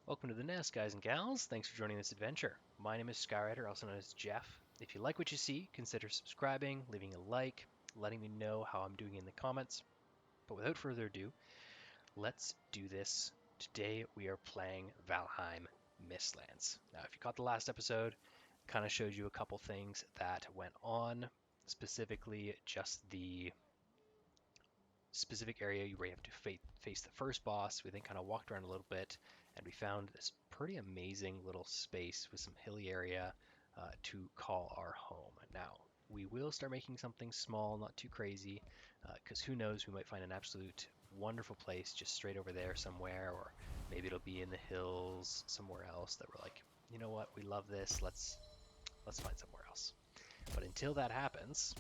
Welcome to the nest, guys and gals. Thanks for joining this adventure. My name is Skyrider, also known as Jeff. If you like what you see, consider subscribing, leaving a like, letting me know how I'm doing in the comments. But without further ado, let's do this. Today we are playing Valheim Mistlands. Now, if you caught the last episode, kind of showed you a couple things that went on, specifically just the specific area where you have to face the first boss. We then kind of walked around a little bit and we found this pretty amazing little space with some hilly area to call our home. Now, we will start making something small, not too crazy, because who knows, we might find an absolute wonderful place just straight over there somewhere, or maybe it'll be in the hills somewhere else that we're like, you know what, we love this, let's find somewhere else. But until that happens,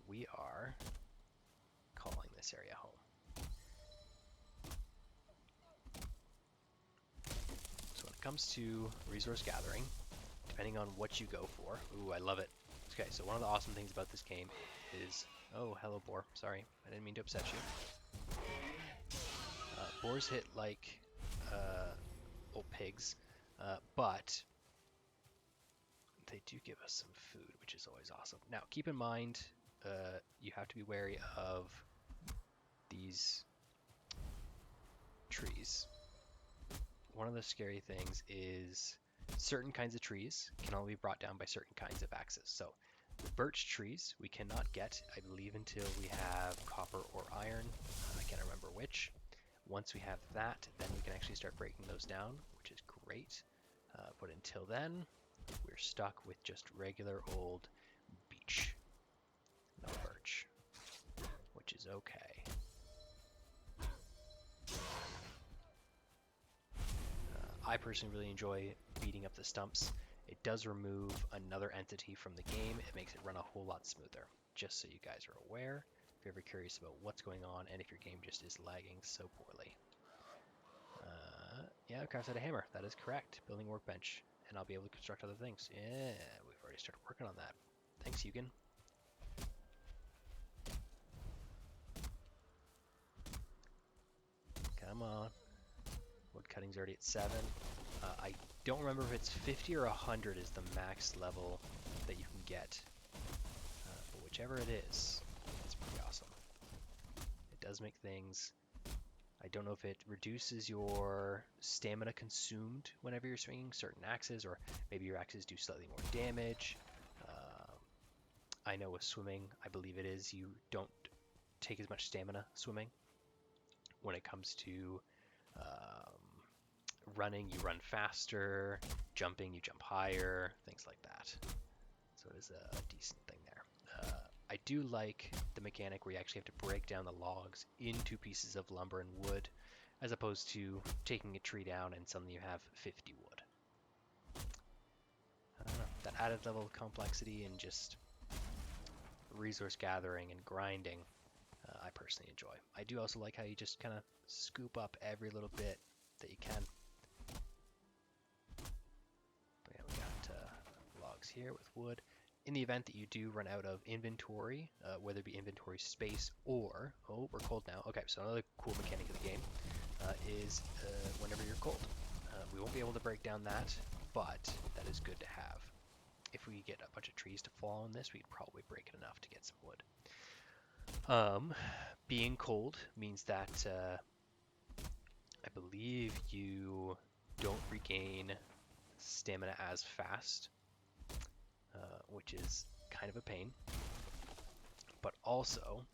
we are calling this area home. So when it comes to resource gathering, depending on what you go for, ooh, I love it. Okay, so one of the awesome things about this game is, oh, hello boar, sorry, I didn't mean to upset you. Boars hit like old pigs, but they do give us some food, which is always awesome. Now, keep in mind, you have to be wary of these trees. One of the scary things is certain kinds of trees can only be brought down by certain kinds of axes. So the birch trees we cannot get, I believe, until we have copper or iron. I can't remember which. Once we have that, then we can actually start breaking those down, which is great. But until then, we're stuck with just regular old beech. No birch, which is okay. I personally really enjoy beating up the stumps. It does remove another entity from the game. It makes it run a whole lot smoother, just so you guys are aware. If you're ever curious about what's going on and if your game just is lagging so poorly. Yeah, I crafted a hammer. That is correct. Building a workbench. And I'll be able to construct other things. Yeah, we've already started working on that. Thanks, Hugin. Come on. Wood cutting's already at 7. I don't remember if it's 50 or 100 is the max level that you can get. But whichever it is, it's pretty awesome. It does make things... I don't know if it reduces your stamina consumed whenever you're swinging certain axes, or maybe your axes do slightly more damage. I know with swimming, I believe it is, you don't take as much stamina swimming. When it comes to running, you run faster. Jumping, you jump higher. Things like that. So it is a decent thing there. I do like the mechanic where you actually have to break down the logs into pieces of lumber and wood, as opposed to taking a tree down and suddenly you have 50 wood. I don't know, that added level of complexity and just resource gathering and grinding, I personally enjoy. I do also like how you just kind of scoop up every little bit that you can. But yeah, we got logs here with wood. In the event that you do run out of inventory, whether it be inventory space or... Oh, we're cold now. Okay, so another cool mechanic of the game is whenever you're cold. We won't be able to break down that, but that is good to have. If we get a bunch of trees to fall on this, we could probably break it enough to get some wood. Being cold means that I believe you don't regain stamina as fast, which is kind of a pain. But also,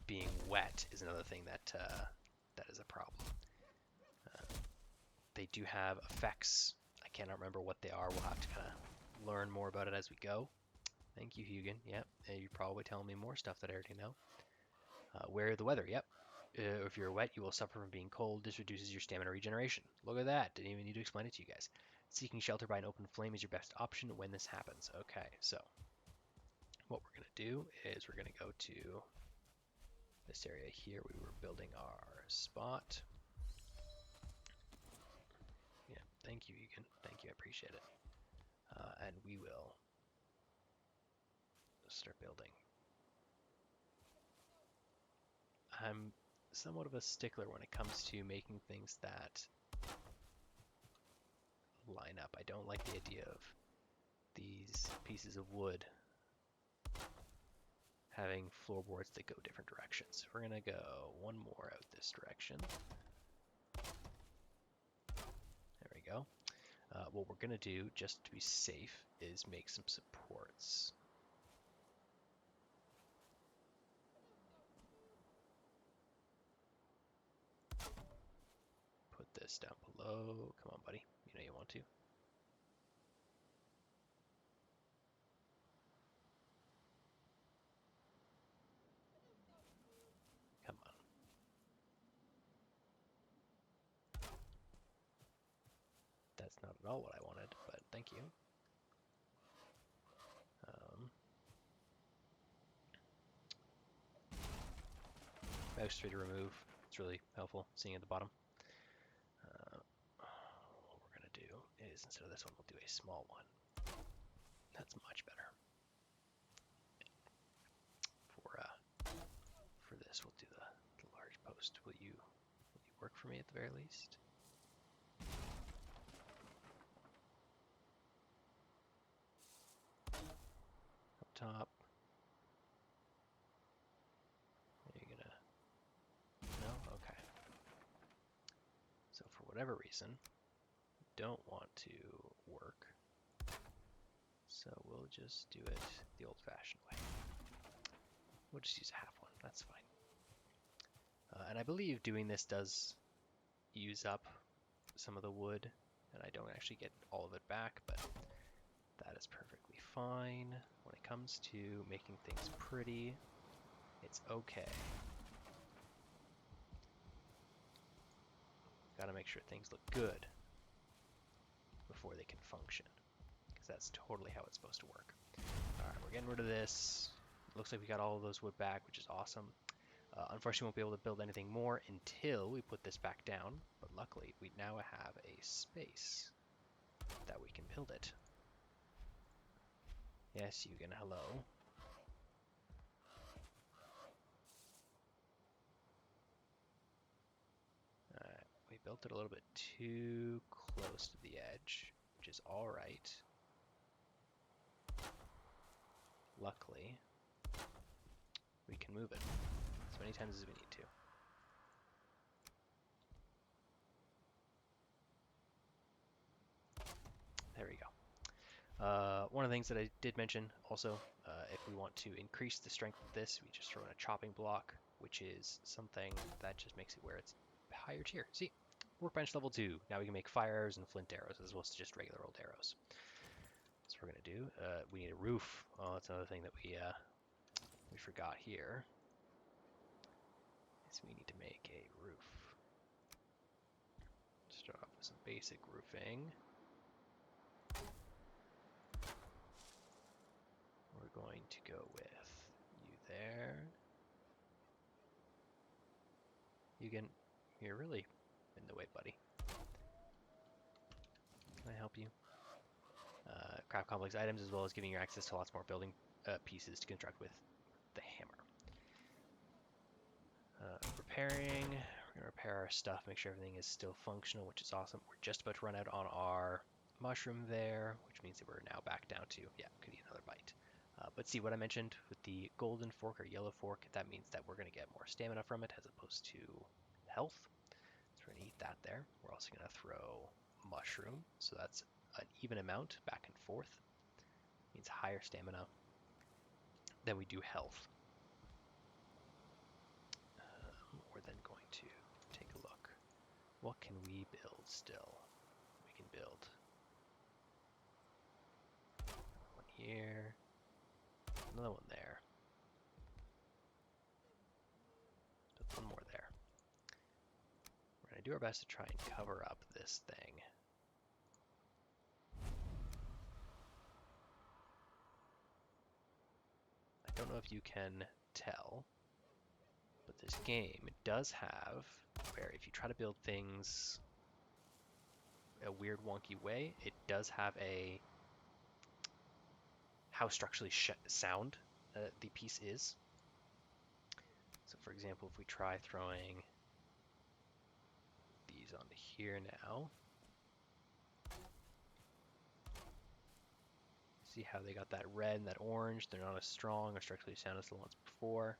being wet is another thing that that is a problem. They do have effects. I cannot remember what they are. We'll have to kind of learn more about it as we go. Thank you, Hugin. Yep, you're probably telling me more stuff that I already know. Wear the weather. Yep. If you're wet, you will suffer from being cold. This reduces your stamina regeneration. Look at that. Didn't even need to explain it to you guys. Seeking shelter by an open flame is your best option when this happens. Okay, so what we're going to do is we're going to go to this area here. We were building our spot. Yeah, thank you, Egan. Thank you, I appreciate it. And we will start building. I'm somewhat of a stickler when it comes to making things that line up. I don't like the idea of these pieces of wood having floorboards that go different directions. We're gonna go one more out this direction. There we go. What we're gonna do, just to be safe, is make some supports. Put this down below. Come on, buddy. You know you want to. Come on. That's not at all what I wanted, but thank you. Mouse 3 to remove. It's really helpful seeing at the bottom. What we're going to do is, instead of this one, we'll do a small one. That's much better. For this, we'll do the large post. Will you work for me at the very least? Up top. Are you gonna... No? Okay. So for whatever reason, don't want to work. So we'll just do it the old-fashioned way. We'll just use a half one. That's fine. And I believe doing this does use up some of the wood, and I don't actually get all of it back, but that is perfectly fine. When it comes to making things pretty, it's okay. Gotta make sure things look good before they can function, because that's totally how it's supposed to work. Alright, we're getting rid of this. Looks like we got all of those wood back, which is awesome. Unfortunately, we won't be able to build anything more until we put this back down, but luckily we now have a space that we can build it. Yes, Yugen, hello. We built it a little bit too close to the edge, which is alright. Luckily, we can move it as many times as we need to. There we go. One of the things that I did mention also, if we want to increase the strength of this, we just throw in a chopping block, which is something that just makes it where it's higher tier. See, workbench level 2. Now we can make fire arrows and flint arrows as well as just regular old arrows. So we're gonna do. We need a roof. Oh, that's another thing that we forgot here. Is we need to make a roof. Start off with some basic roofing. We're going to go with you there. You're really in the way, buddy. Can I help you? Craft complex items as well as giving you access to lots more building pieces to construct with the hammer. Repairing. We're going to repair our stuff, make sure everything is still functional, which is awesome. We're just about to run out on our mushroom there, which means that we're now back down to, yeah, could eat another bite. But see what I mentioned with the golden fork or yellow fork, that means that we're going to get more stamina from it as opposed to health. So we're going to eat that there. We're also going to throw mushroom, so that's an even amount back and forth. Means higher stamina than we do health. We're then going to take a look. What can we build still? We can build one here, another one there, build one more there. We're going to do our best to try and cover up this thing. I don't know if you can tell, but this game does have where if you try to build things a weird wonky way, it does have a how structurally sound the piece is. So for example, if we try throwing these onto here now, See how they got that red and that orange? They're not as strong or structurally sound as the ones before.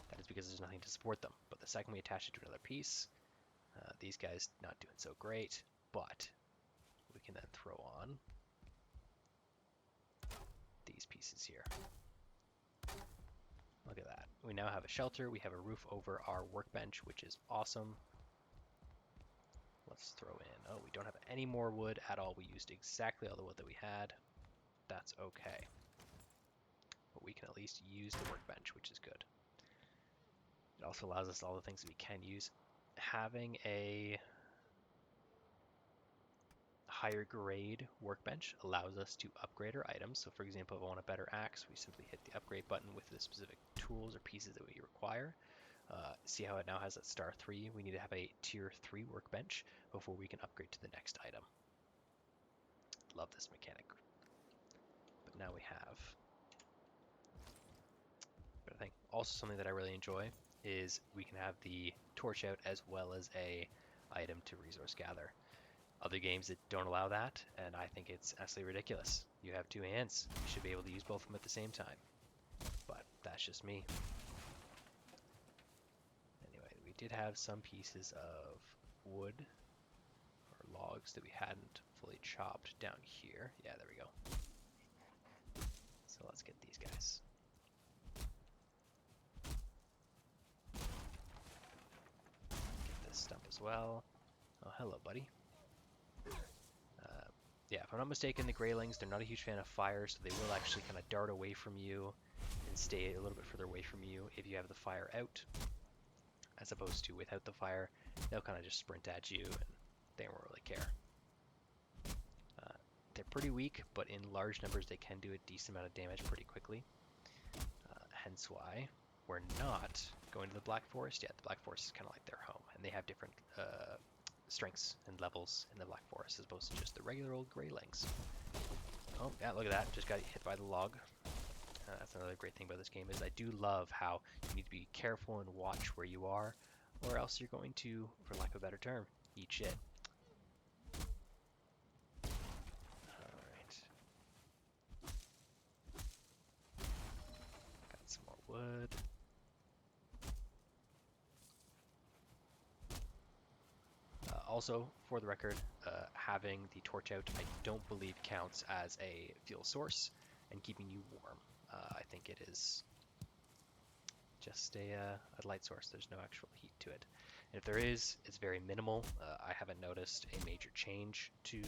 That is because there's nothing to support them. But the second we attach it to another piece, these guys not doing so great, but we can then throw on these pieces here. Look at that. We now have a shelter. We have a roof over our workbench, which is awesome. Let's throw in, oh, we don't have any more wood at all. We used exactly all the wood that we had. That's okay. But we can at least use the workbench, which is good. It also allows us all the things that we can use. Having a higher grade workbench allows us to upgrade our items. So for example, if I want a better axe, we simply hit the upgrade button with the specific tools or pieces that we require. See how it now has that star 3? We need to have a tier 3 workbench before we can upgrade to the next item. Love this mechanic. But now we have. But I think also something that I really enjoy is we can have the torch out as well as a item to resource gather. Other games that don't allow that, and I think it's absolutely ridiculous. You have two hands. You should be able to use both of them at the same time. But that's just me. Anyway, we did have some pieces of wood or logs that we hadn't fully chopped down here. Yeah, there we go. So let's get these guys. Get this stump as well. Oh, hello, buddy. Yeah, if I'm not mistaken, the Greylings, they're not a huge fan of fire, so they will actually kind of dart away from you and stay a little bit further away from you if you have the fire out, as opposed to without the fire, they'll kind of just sprint at you and they won't really care. They're pretty weak, but in large numbers they can do a decent amount of damage pretty quickly. Hence why we're not going to the Black Forest yet. The Black Forest is kind of like their home, and they have different strengths and levels in the Black Forest as opposed to just the regular old Greylings. Oh, yeah, look at that. Just got hit by the log. That's another great thing about this game is I do love how you need to be careful and watch where you are, or else you're going to, for lack of a better term, eat shit. Alright. Got some more wood. Also, for the record, having the torch out I don't believe counts as a fuel source and keeping you warm. I think it is just a light source. There's no actual heat to it. And if there is, it's very minimal. I haven't noticed a major change to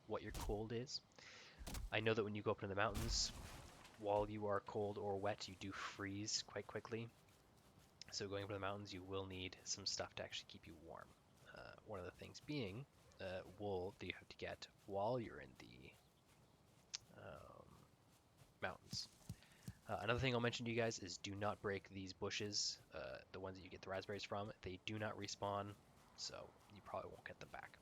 what your cold is. I know that when you go up into the mountains, while you are cold or wet, you do freeze quite quickly. So going up to the mountains, you will need some stuff to actually keep you warm. One of the things being wool that you have to get while you're in the mountains. Another thing I'll mention to you guys is do not break these bushes, the ones that you get the raspberries from. They do not respawn, so you probably won't get them back.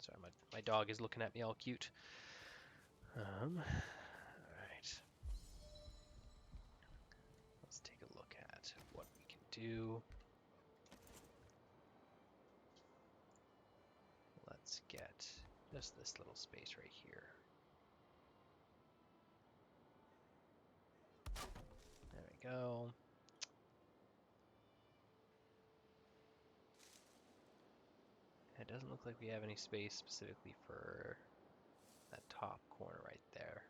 Sorry, my dog is looking at me all cute. Alright. Let's take a look at what we can do. Let's get just this little space right here. There we go. It doesn't look like we have any space specifically for that top corner right there.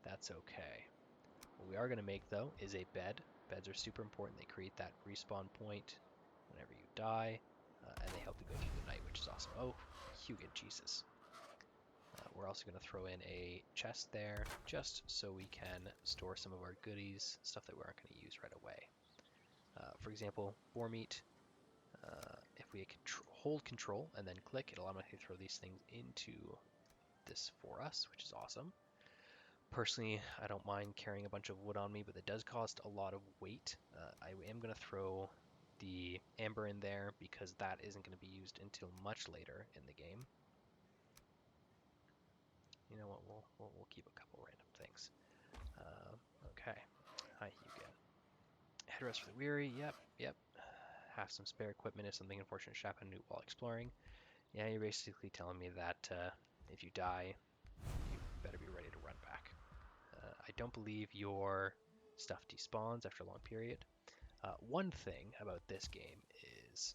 That's okay. What we are going to make, though, is a bed. Beds are super important. They create that respawn point whenever you die, and they help you go through the night, which is awesome. Oh, Hugin, Jesus. We're also going to throw in a chest there, just so we can store some of our goodies, stuff that we aren't going to use right away. For example, boar meat. If we hold control and then click, it'll automatically throw these things into this for us, which is awesome. Personally, I don't mind carrying a bunch of wood on me, but it does cost a lot of weight. I am going to throw the amber in there because that isn't going to be used until much later in the game. You know what, we'll keep a couple random things. Okay. Hi, Hugin. Headrest for the weary. Yep. Have some spare equipment if something unfortunate should happen while exploring. Yeah, you're basically telling me that if you die, you better be ready to run back. I don't believe your stuff despawns after a long period. One thing about this game is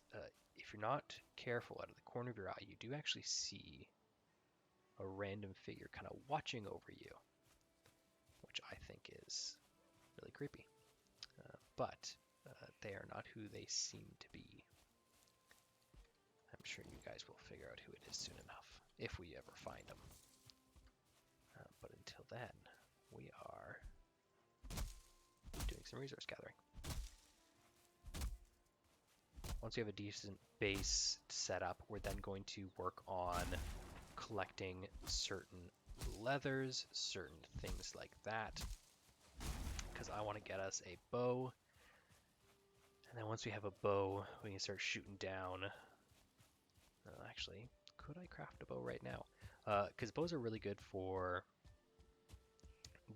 if you're not careful out of the corner of your eye, you do actually see a random figure kind of watching over you, which I think is really creepy. But they are not who they seem to be. I'm sure you guys will figure out who it is soon enough, if we ever find them. But until then, we are doing some resource gathering. Once we have a decent base set up, we're then going to work on collecting certain leathers, certain things like that, because I want to get us a bow. And then once we have a bow, we can start shooting down. Actually, could I craft a bow right now? Because bows are really good for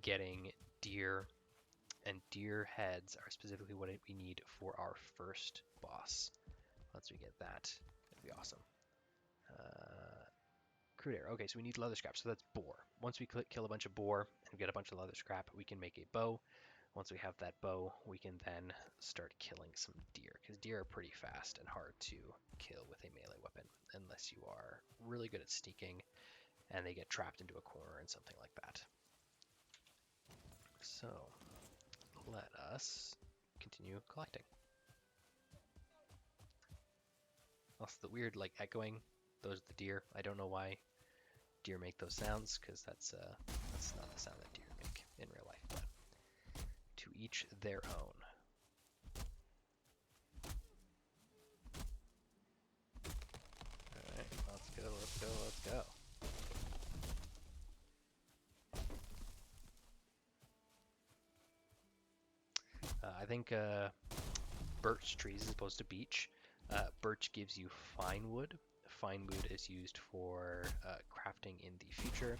getting deer, and deer heads are specifically what we need for our first boss. Once we get that, it'll be awesome. Crude air. Okay, so we need leather scrap, so that's boar. Once we kill a bunch of boar and get a bunch of leather scrap, we can make a bow. Once we have that bow, we can then start killing some deer, because deer are pretty fast and hard to kill with a melee weapon, unless you are really good at sneaking and they get trapped into a corner and something like that. So let us continue collecting. Also, the weird like echoing, those are the deer. I don't know why deer make those sounds, because that's not the sound that deer make in real life, but to each their own. Alright, let's go, let's go, let's go. I think birch trees as opposed to beech. Birch gives you fine wood. Fine wood is used for crafting in the future,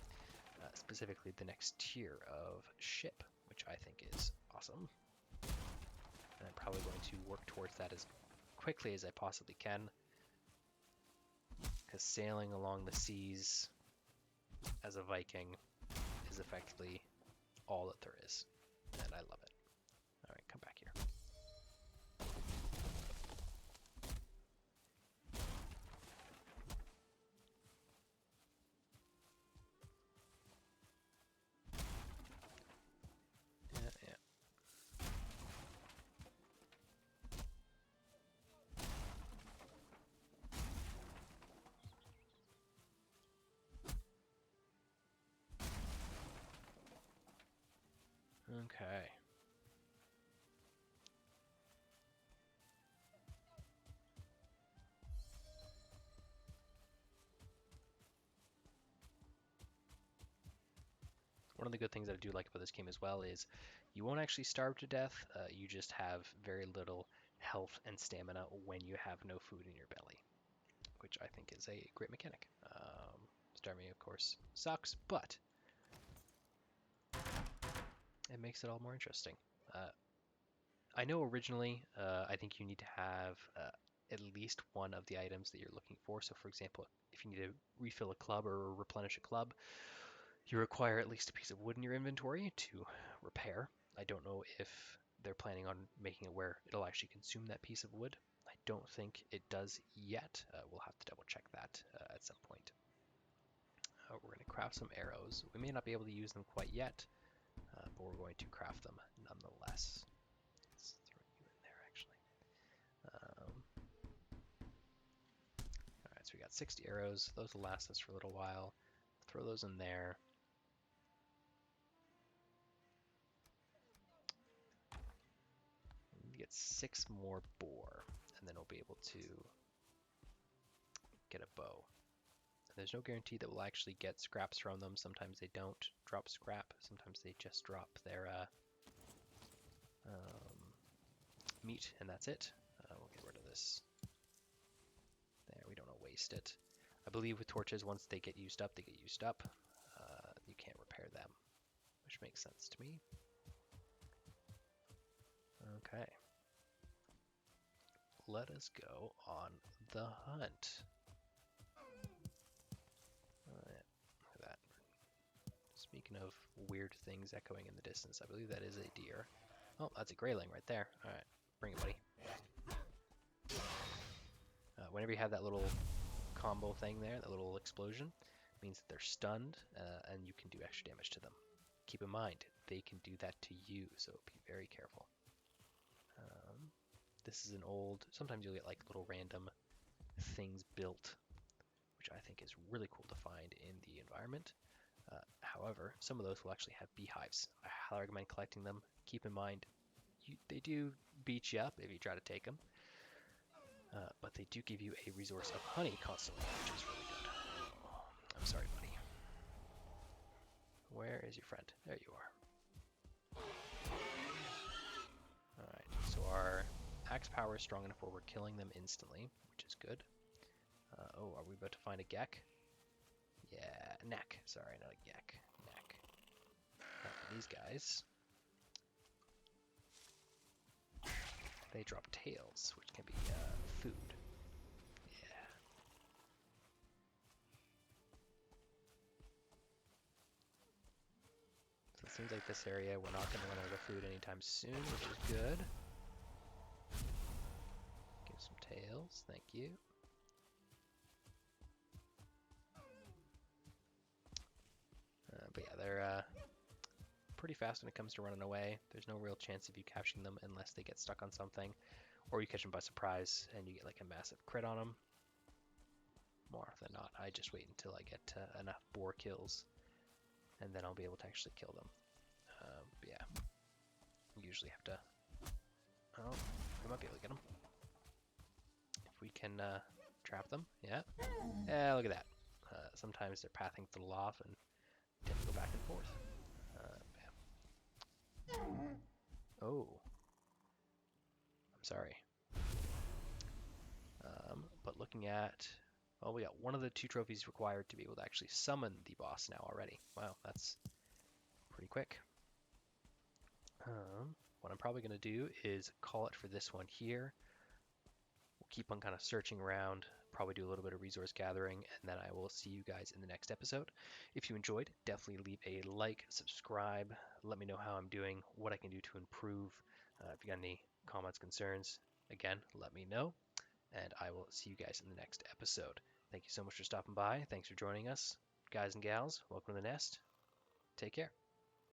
specifically the next tier of ship, which I think is awesome. And I'm probably going to work towards that as quickly as I possibly can, because sailing along the seas as a Viking is effectively all that there is, and I love it. Alright, come back here. Yeah. Okay. One of the good things that I do like about this game as well is you won't actually starve to death. You just have very little health and stamina when you have no food in your belly, which I think is a great mechanic. Starving, of course, sucks, but it makes it all more interesting. I know originally, I think you need to have at least one of the items that you're looking for. So, for example, if you need to refill a club or replenish a club, you require at least a piece of wood in your inventory to repair. I don't know if they're planning on making it where it'll actually consume that piece of wood. I don't think it does yet. We'll have to double check that at some point. We're going to craft some arrows. We may not be able to use them quite yet, but we're going to craft them nonetheless. Let's throw you in there, actually. Alright, so we got 60 arrows. Those will last us for a little while. Throw those in there. We get 6 more boar, and then we'll be able to get a bow. There's no guarantee that we'll actually get scraps from them. Sometimes they don't drop scrap. Sometimes they just drop their meat, and that's it. We'll get rid of this. There, we don't want to waste it. I believe with torches, once they get used up, they get used up. You can't repair them, which makes sense to me. Okay. Let us go on the hunt. Speaking of weird things echoing in the distance, I believe that is a deer. Oh, that's a grayling right there. All right, bring it, buddy. Whenever you have that little combo thing there, that little explosion, means that they're stunned, and you can do extra damage to them. Keep in mind, they can do that to you, so be very careful. This is an old, sometimes you'll get like little random things built, which I think is really cool to find in the environment. However, some of those will actually have beehives. I highly recommend collecting them. Keep in mind, they do beat you up if you try to take them, but they do give you a resource of honey constantly, which is really good. Oh, I'm sorry, buddy. Where is your friend? There you are. Alright, so our axe power is strong enough where we're killing them instantly, which is good. Oh, are we about to find a gek? Yeah, neck. Sorry, not a gek. Neck. These guys, they drop tails, which can be food. Yeah. So it seems like this area, we're not going to run out of food anytime soon, which is good. Give some tails, thank you. But yeah, they're pretty fast when it comes to running away. There's no real chance of you catching them unless they get stuck on something, or you catch them by surprise and you get like a massive crit on them. More often than not, I just wait until I get enough boar kills, and then I'll be able to actually kill them. But yeah, you usually have to. Oh, we might be able to get them if we can trap them. Yeah. Yeah, look at that. Sometimes they're pathing to the loft and tend to go back and forth. Yeah. Oh, I'm sorry. But looking at, well, we got one of the 2 trophies required to be able to actually summon the boss now already. Wow, that's pretty quick. What I'm probably going to do is call it for this one here. We'll keep on kind of searching around, probably do a little bit of resource gathering, and then I will see you guys in the next episode. If you enjoyed, definitely leave a like, subscribe, let me know how I'm doing, what I can do to improve. If you got any comments, concerns, again, let me know, and I will see you guys in the next episode. Thank you so much for stopping by. Thanks for joining us. Guys and gals, welcome to the nest. Take care.